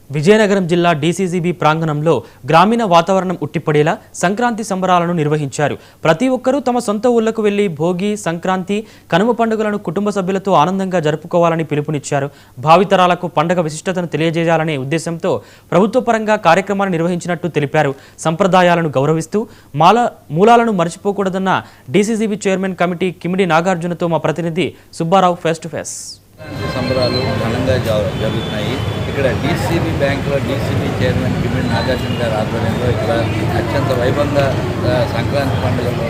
విజయనగరం జిల్లా డీసీసీబీ ప్రాంగణంలో గ్రామీణ వాతావరణం ఉట్టిపడేలా సంక్రాంతి సంబరాలను నిర్వహించారు. ప్రతి ఒక్కరూ తమ సొంత ఊళ్లకు వెళ్లి భోగి, సంక్రాంతి, కనుమ పండుగలను కుటుంబ సభ్యులతో ఆనందంగా జరుపుకోవాలని పిలుపునిచ్చారు. భావితరాలకు పండుగ విశిష్టతను తెలియజేయాలనే ఉద్దేశంతో ప్రభుత్వ పరంగా కార్యక్రమాన్ని నిర్వహించినట్టు తెలిపారు. సంప్రదాయాలను గౌరవిస్తూ మూలాలను మర్చిపోకూడదన్న డీసీసీబీ చైర్మన్ కమిటీ కిమిడి నాగార్జునతో మా ప్రతినిధి సుబ్బారావు ఫేస్ టు ఫేస్. సంబరాలు ఘనంగా జరుగుతున్నాయి. ఇక్కడ డీసీబీ బ్యాంకులో డీసీబీ చైర్మన్ కిమిడి నాగార్జున గారి ఆధ్వర్యంలో ఇక్కడ అత్యంత వైభవంగా సంక్రాంతి పండుగలు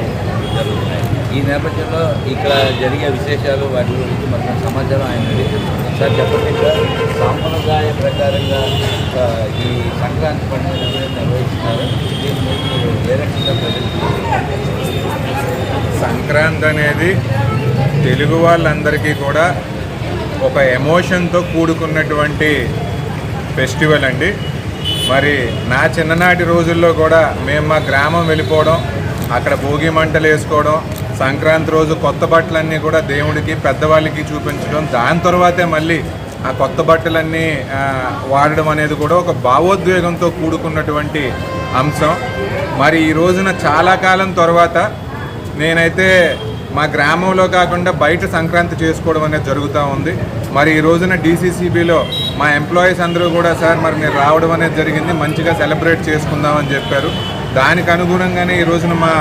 జరుగుతున్నాయి. ఈ నేపథ్యంలో ఇక్కడ జరిగే విశేషాలు వాటి గురించి మనకు సమాచారం ఆయన సార్ చెప్పండి. ఇక్కడ సాంప్రదాయ ప్రకారంగా ఈ సంక్రాంతి పండుగ నిర్వహిస్తున్నారు. ఏ రకంగా సంక్రాంతి అనేది తెలుగు వాళ్ళందరికీ కూడా ఒక ఎమోషన్తో కూడుకున్నటువంటి ఫెస్టివల్ అండి. మరి నా చిన్ననాటి రోజుల్లో కూడా మేము మా గ్రామం వెళ్ళిపోవడం, అక్కడ భోగి మంటలు వేసుకోవడం, సంక్రాంతి రోజు కొత్త బట్టలన్నీ కూడా దేవుడికి పెద్దవాళ్ళకి చూపించడం, దాని తర్వాతే మళ్ళీ ఆ కొత్త బట్టలన్నీ వాడడం అనేది కూడా ఒక భావోద్వేగంతో కూడుకున్నటువంటి అంశం. మరి ఈ రోజున చాలా కాలం తర్వాత నేనైతే మా గ్రామంలో కాకుండా బయట సంక్రాంతి చేసుకోవడం అనేది జరుగుతూ ఉంది. మరి ఈ రోజున డీసీసీబీలో మా ఎంప్లాయీస్ అందరూ కూడా సార్ మరి మీరు రావడం అనేది జరిగింది, మంచిగా సెలబ్రేట్ చేసుకుందామని చెప్పారు. దానికి అనుగుణంగానే ఈ రోజున మా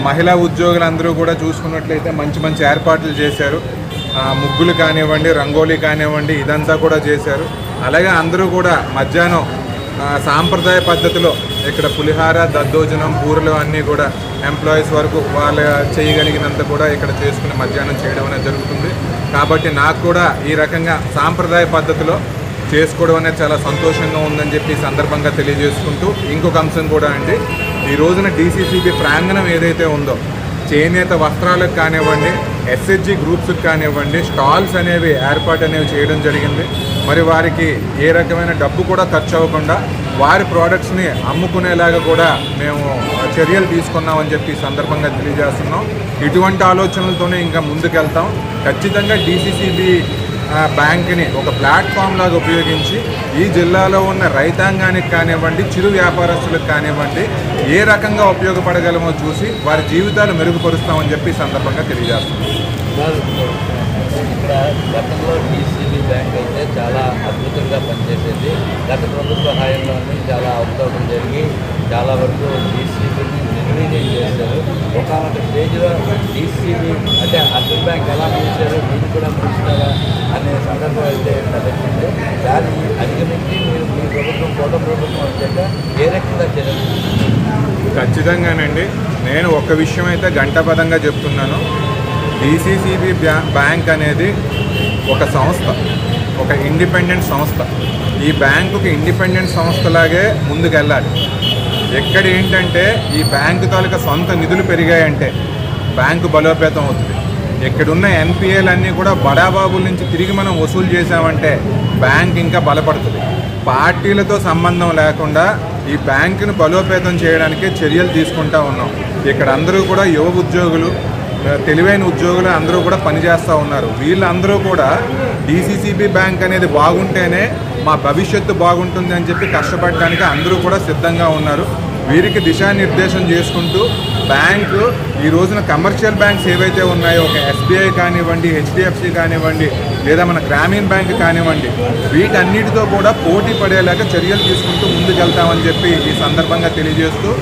మహిళా ఉద్యోగులందరూ కూడా చూసుకున్నట్లయితే మంచి మంచి ఏర్పాట్లు చేశారు. ముగ్గులు కానివ్వండి, రంగోలీ కానివ్వండి, ఇదంతా కూడా చేశారు. అలాగే అందరూ కూడా మధ్యాహ్నం సాంప్రదాయ పద్ధతిలో ఇక్కడ పులిహార, దద్దోజనం, బూరెలు అన్నీ కూడా ఎంప్లాయీస్ వరకు వాళ్ళు చేయగలిగినంత కూడా ఇక్కడ చేసుకుని మధ్యాహ్నం చేయడం అనేది జరుగుతుంది. కాబట్టి నాకు కూడా ఈ రకంగా సాంప్రదాయ పద్ధతిలో చేసుకోవడం అనేది చాలా సంతోషంగా ఉందని చెప్పి సందర్భంగా తెలియజేసుకుంటూ, ఇంకొక అంశం కూడా అండి, ఈ రోజున డీసీసీబీ ప్రాంగణం ఏదైతే ఉందో చేనేత వస్త్రాలకు కానివ్వండి, ఎస్హెచ్జి గ్రూప్స్కి కానివ్వండి, స్టాల్స్ అనేవి ఏర్పాటు అనేవి చేయడం జరిగింది. మరి వారికి ఏ రకమైన డబ్బు కూడా ఖర్చు అవ్వకుండా వారి ప్రోడక్ట్స్ని అమ్ముకునేలాగా కూడా మేము చర్యలు తీసుకున్నామని చెప్పి సందర్భంగా తెలియజేస్తున్నాం. ఇటువంటి ఆలోచనలతోనే ఇంకా ముందుకెళ్తాం. ఖచ్చితంగా డీసీసీబీ బ్యాంక్ని ఒక ప్లాట్ఫామ్ లాగా ఉపయోగించి ఈ జిల్లాలో ఉన్న రైతాంగానికి కానివ్వండి, చిరు వ్యాపారస్తులకు కానివ్వండి, ఏ రకంగా ఉపయోగపడగలమో చూసి వారి జీవితాలు మెరుగుపరుస్తామని చెప్పి సందర్భంగా తెలియజేస్తున్నాం. ఇక్కడ గతంలో డీసీబీ బ్యాంక్ అయితే చాలా అద్భుతంగా పనిచేసేది. గత ప్రభుత్వ హయాంలోనే చాలా అవకాశం జరిగి చాలా వరకు డీసీబీని నిర్వీర్యం చేశారు. ఒకనొక స్టేజ్లో డీసీబీ అంటే అర్బన్ బ్యాంక్ ఎలా ముగిశారో మీరు కూడా ముగిస్తారా అనే సందర్భం అయితే తలెత్తింది. దాన్ని అధిగమించి మీరు మీ ప్రభుత్వం కోట ప్రభుత్వం వచ్చాక ఏ రకంగా చేయాలి? ఖచ్చితంగానండి. నేను ఒక విషయం అయితే గంటపదంగా చెప్తున్నాను. డీసీసీబీ బ్యాంక్ అనేది ఒక సంస్థ, ఒక ఇండిపెండెంట్ సంస్థ. ఈ బ్యాంకుకి ఇండిపెండెంట్ సంస్థలాగే ముందుకెళ్ళాలి. ఎక్కడ ఏంటంటే ఈ బ్యాంకు తాలూకా సొంత నిధులు పెరిగాయంటే బ్యాంకు బలోపేతం అవుతుంది. ఇక్కడున్న ఎన్పిఏలన్నీ కూడా బడాబాబుల నుంచి తిరిగి మనం వసూలు చేసామంటే బ్యాంక్ ఇంకా బలపడుతుంది. పార్టీలతో సంబంధం లేకుండా ఈ బ్యాంకును బలోపేతం చేయడానికి చర్యలు తీసుకుంటూ ఉన్నాం. ఇక్కడ అందరూ కూడా యువ ఉద్యోగులు, తెలివైన ఉద్యోగులు అందరూ కూడా పనిచేస్తూ ఉన్నారు. వీళ్ళందరూ కూడా డీసీసీబీ బ్యాంక్ అనేది బాగుంటేనే మా భవిష్యత్తు బాగుంటుంది అని చెప్పి కష్టపడడానికి అందరూ కూడా సిద్ధంగా ఉన్నారు. వీరికి దిశానిర్దేశం చేసుకుంటూ బ్యాంకు ఈ రోజున కమర్షియల్ బ్యాంక్స్ ఏవైతే ఉన్నాయో, ఒక ఎస్బీఐ కానివ్వండి, హెచ్డిఎఫ్సి కానివ్వండి, లేదా మన గ్రామీణ బ్యాంక్ కానివ్వండి, వీటన్నిటితో కూడా పోటీ పడేలాగా చర్యలు తీసుకుంటూ ముందుకెళ్తామని చెప్పి ఈ సందర్భంగా తెలియజేస్తూ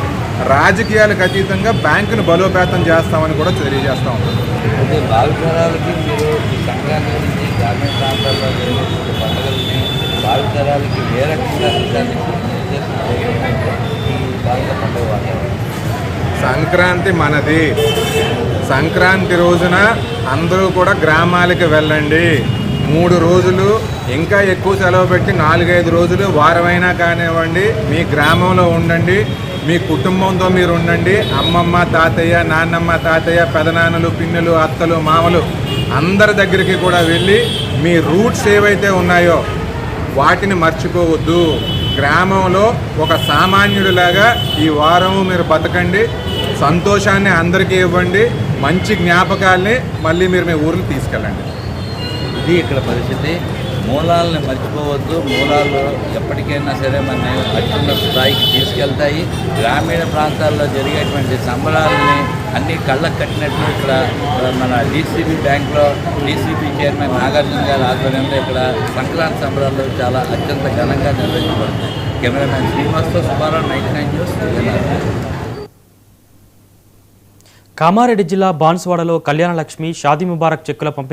రాజకీయాలకు అతీతంగా బ్యాంకును బలోపేతం చేస్తామని కూడా తెలియజేస్తా ఉన్నాం. అయితే భావితరాలకి మీరు ఈ సంక్రాంతి నుంచి గ్రామీణ ప్రాంతాల్లో జరిగే పండుగలని భావితరాలకి ఏ రకంగా సంక్రాంతి మనది. సంక్రాంతి రోజున అందరూ కూడా గ్రామాలకి వెళ్ళండి. 3 రోజులు ఇంకా ఎక్కువ సెలవు పెట్టి 4-5 రోజులు వారమైనా కానివ్వండి మీ గ్రామంలో ఉండండి. మీ కుటుంబంతో మీరు ఉండండి. అమ్మమ్మ, తాతయ్య, నాన్నమ్మ, తాతయ్య, పెదనాన్నలు, పిన్నులు, అత్తలు, మామలు అందరి దగ్గరికి కూడా వెళ్ళి మీ రూట్స్ ఏవైతే ఉన్నాయో వాటిని మర్చిపోవద్దు. గ్రామంలో ఒక సామాన్యుడిలాగా ఈ వారము మీరు బతకండి. సంతోషాన్ని అందరికీ ఇవ్వండి. మంచి జ్ఞాపకాల్ని మళ్ళీ మీరు మీ ఊరికి తీసుకెళ్ళండి. ఇది ఇక్కడ పరిస్థితి. మూలాలను మర్చిపోవద్దు. మూలాలు ఎప్పటికైనా సరే మన అత్యున్నత స్థాయికి తీసుకెళ్తాయి. గ్రామీణ ప్రాంతాల్లో జరిగేటువంటి సంబరాలని అన్ని కళ్ళకు కట్టినట్లు ఇక్కడ మన డీసీబీ బ్యాంక్లో డీసీబీ చైర్మన్ నాగార్జున గారి ఆధ్వర్యంలో ఇక్కడ సంక్రాంతి సంబరాలు చాలా అత్యంత ఘనంగా నిర్వహించబడుతుంది. కెమెరామెన్ శ్రీనివాస్తో సుబ్బారావు, 99 న్యూస్. కామారెడ్డి జిల్లా బాన్సువాడలో కళ్యాణ లక్ష్మి, షాదీ ముబారక్ చెక్కుల పంపిణీ